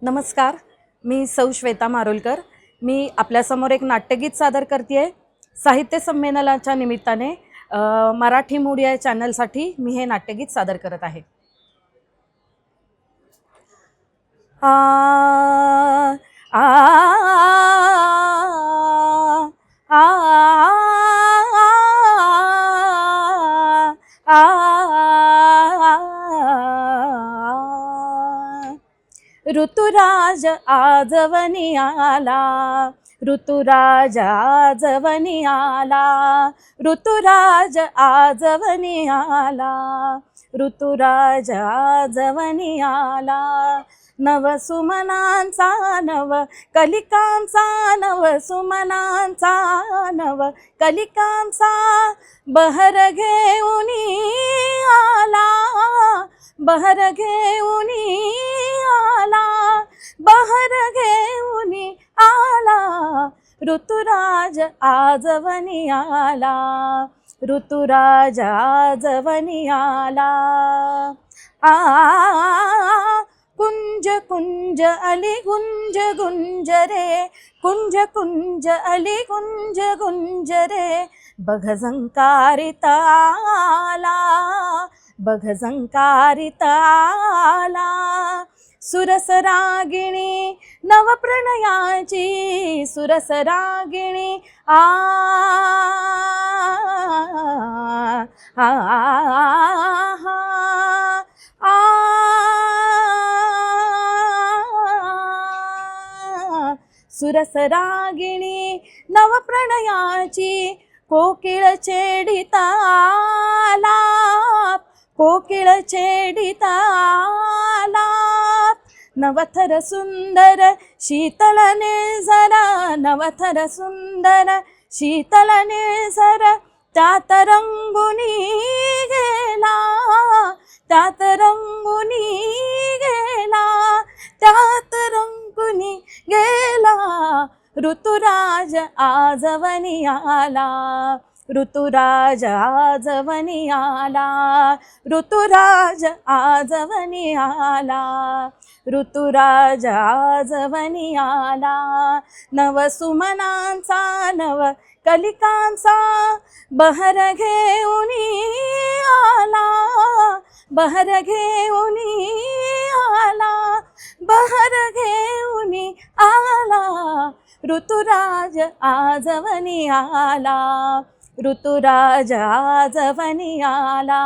नमस्कार, मी सौ श्वेता मारोलकर। मी आपल्यासमोर एक नाट्यगीत सादर करते साहित्य संमेलनाच्या निमित्ताने। मराठी मूड या चॅनलसाठी मी हे नाट्यगीत सादर करत आहे। आ आ ऋतुराज आजवनी आला, ऋतुराज आजवनी आला, ऋतुराज आजवनी आला, ऋतुराज आजवनी आला। नव सुमनांचा नव कलिकांचा, नव सुमनांचा नव कलिकांचा बहर घेऊनी आला, बहर घेऊनी आला, बहर घेऊनी आला, ऋतुराज आजवनी आला, ऋतुराज आजवनी आला। कुंज कुंज अली गुंज गुंज रे, कुंज कुंज अली गुंज गुंज रे, बघ झंकारित आला, बघ झंकारित आला। सुरस रागिणी नवप्रणयाची, सुरस रागिणी सुरस रागिणी नवप्रणयाची कोकिळ छेडित आलाप, कोकिळ छेडित आलाप। नवथर सुंदर शीतल निळझर, नवथर सुंदर शीतल निळझर, त्यात रंगुनी गेला, त्यात रंगुनी गेला, त्यात रंगुनी गेला। ऋतुराज आजवनी आला, ऋतुराज आजवनी आला, ऋतुराज आजवनी आला, ऋतुराज आजवनी आला। नव सुमनांचा नव कलिकांचा बहर घेऊनी आला, बहर घेऊनी आला, बहर घेऊनी आला, ऋतुराज आजवनी आला, ऋतुराज आजवनी आला।